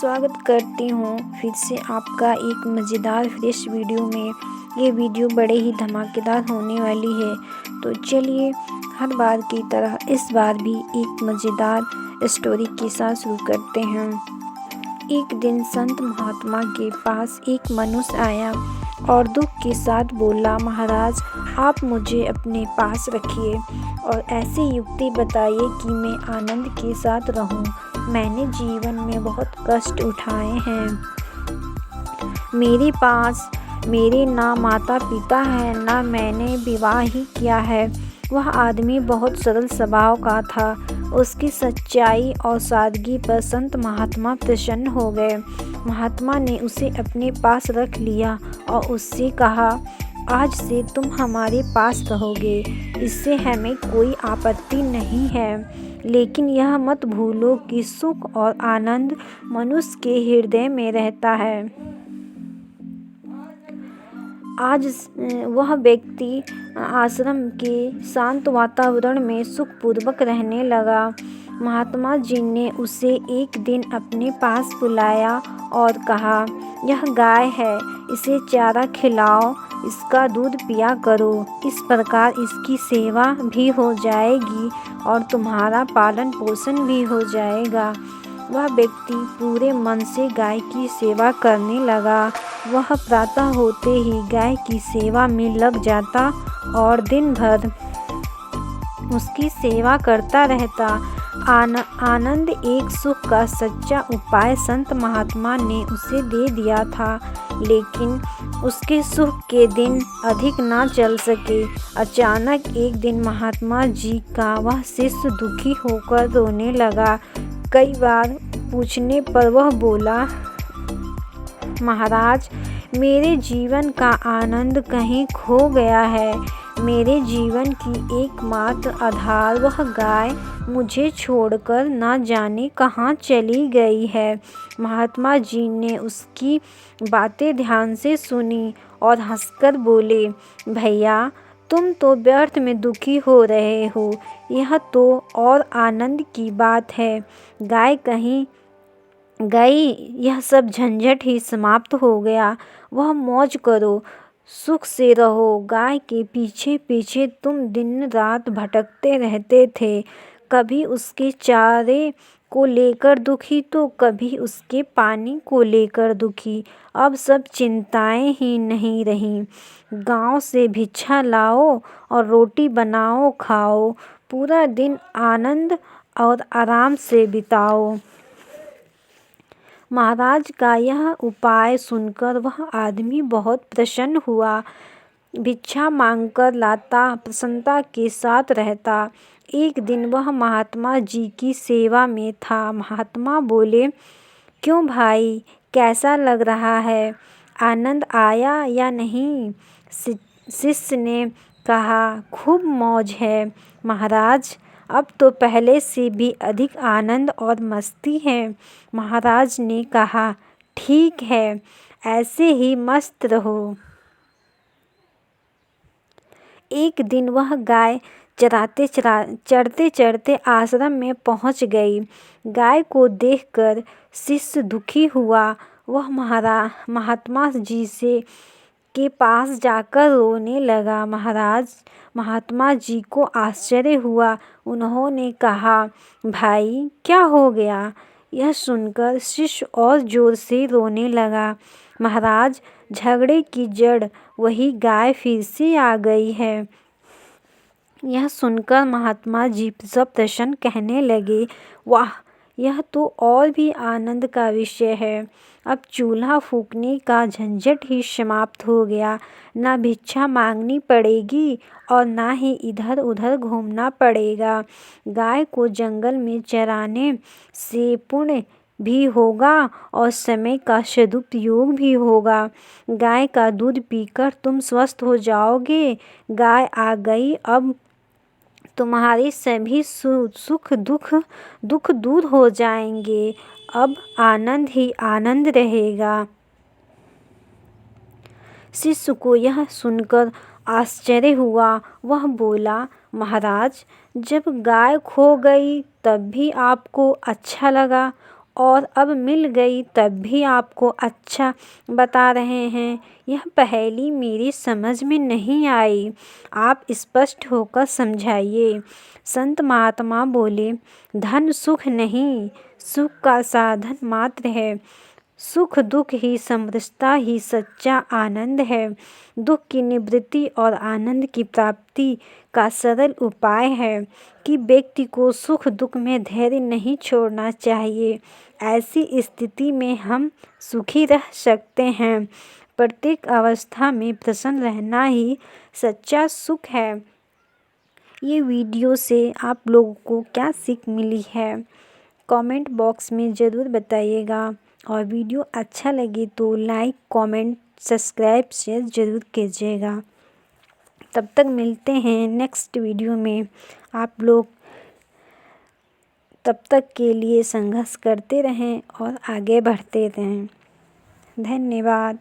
स्वागत करती हूँ फिर से आपका एक मज़ेदार फ्रेश वीडियो में। ये वीडियो बड़े ही धमाकेदार होने वाली है, तो चलिए हर बार की तरह इस बार भी एक मज़ेदार स्टोरी के साथ शुरू करते हैं। एक दिन संत महात्मा के पास एक मनुष्य आया और दुख के साथ बोला, महाराज आप मुझे अपने पास रखिए और ऐसी युक्ति बताइए कि मैं आनंद के साथ रहूं। मैंने जीवन में बहुत कष्ट उठाए हैं। मेरे पास मेरे ना माता पिता है, ना मैंने विवाह ही किया है। वह आदमी बहुत सरल स्वभाव का था। उसकी सच्चाई और सादगी पर संत महात्मा प्रसन्न हो गए। महात्मा ने उसे अपने पास रख लिया और उससे कहा, आज से तुम हमारे पास रहोगे, इससे हमें कोई आपत्ति नहीं है, लेकिन यह मत भूलो कि सुख और आनंद मनुष्य के हृदय में रहता है। आज वह व्यक्ति आश्रम के शांत वातावरण में सुखपूर्वक रहने लगा। महात्मा जी ने उसे एक दिन अपने पास बुलाया और कहा, यह गाय है, इसे चारा खिलाओ, इसका दूध पिया करो। इस प्रकार इसकी सेवा भी हो जाएगी और तुम्हारा पालन पोषण भी हो जाएगा। वह व्यक्ति पूरे मन से गाय की सेवा करने लगा। वह प्रातः होते ही गाय की सेवा में लग जाता और दिन भर उसकी सेवा करता रहता। आनंद एक सुख का सच्चा उपाय संत महात्मा ने उसे दे दिया था, लेकिन उसके सुख के दिन अधिक ना चल सके। अचानक एक दिन महात्मा जी का वह शिष्य दुखी होकर रोने लगा। कई बार पूछने पर वह बोला, महाराज मेरे जीवन का आनंद कहीं खो गया है। मेरे जीवन की एकमात्र आधार वह गाय मुझे छोड़कर ना जाने कहाँ चली गई है। महात्मा जी ने उसकी बातें ध्यान से सुनी और हंसकर बोले, भैया तुम तो व्यर्थ में दुखी हो रहे हो, यह तो और आनंद की बात है। गाय कहीं गई, यह सब झंझट ही समाप्त हो गया। वह मौज करो, सुख से रहो। गाय के पीछे पीछे तुम दिन रात भटकते रहते थे, कभी उसके चारे को लेकर दुखी तो कभी उसके पानी को लेकर दुखी। अब सब चिंताएं ही नहीं रहीं। गांव से भिक्षा लाओ और रोटी बनाओ खाओ, पूरा दिन आनंद और आराम से बिताओ। महाराज का यह उपाय सुनकर वह आदमी बहुत प्रसन्न हुआ। भिक्षा मांगकर लाता, प्रसन्नता के साथ रहता। एक दिन वह महात्मा जी की सेवा में था। महात्मा बोले, क्यों भाई, कैसा लग रहा है? आनंद आया या नहीं? शिष्य ने कहा, खूब मौज है महाराज, अब तो पहले से भी अधिक आनंद और मस्ती है। महाराज ने कहा, ठीक है, ऐसे ही मस्त रहो। एक दिन वह गाय चरते चरते आश्रम में पहुंच गई। गाय को देखकर शिष्य दुखी हुआ। वह महात्मा जी के पास जाकर रोने लगा। महात्मा जी को आश्चर्य हुआ। उन्होंने कहा, भाई क्या हो गया? यह सुनकर शिष्य और जोर से रोने लगा। महाराज झगड़े की जड़ वही गाय फिर से आ गई है। यह सुनकर महात्मा जी सब प्रसन्न कहने लगे, वाह, यह तो और भी आनंद का विषय है। अब चूल्हा फूंकने का झंझट ही समाप्त हो गया। ना भिक्षा मांगनी पड़ेगी और ना ही इधर उधर घूमना पड़ेगा। गाय को जंगल में चराने से पुण्य भी होगा और समय का सदुपयोग भी होगा। गाय का दूध पीकर तुम स्वस्थ हो जाओगे। गाय आ गई, अब तुम्हारे सभी सुख दुख दूर हो जाएंगे। अब आनंद ही आनंद रहेगा। शिष्य को यह सुनकर आश्चर्य हुआ। वह बोला, महाराज जब गाय खो गई तब भी आपको अच्छा लगा और अब मिल गई तब भी आपको अच्छा बता रहे हैं। यह पहेली मेरी समझ में नहीं आई, आप स्पष्ट होकर समझाइए। संत महात्मा बोले, धन सुख नहीं, सुख का साधन मात्र है। सुख दुख ही समरसता ही सच्चा आनंद है। दुख की निवृत्ति और आनंद की प्राप्ति का सरल उपाय है कि व्यक्ति को सुख दुख में धैर्य नहीं छोड़ना चाहिए। ऐसी स्थिति में हम सुखी रह सकते हैं। प्रत्येक अवस्था में प्रसन्न रहना ही सच्चा सुख है। ये वीडियो से आप लोगों को क्या सीख मिली है, कमेंट बॉक्स में ज़रूर बताइएगा। और वीडियो अच्छा लगे तो लाइक कमेंट सब्सक्राइब शेयर ज़रूर कीजिएगा। तब तक मिलते हैं नेक्स्ट वीडियो में। आप लोग तब तक के लिए संघर्ष करते रहें और आगे बढ़ते रहें। धन्यवाद।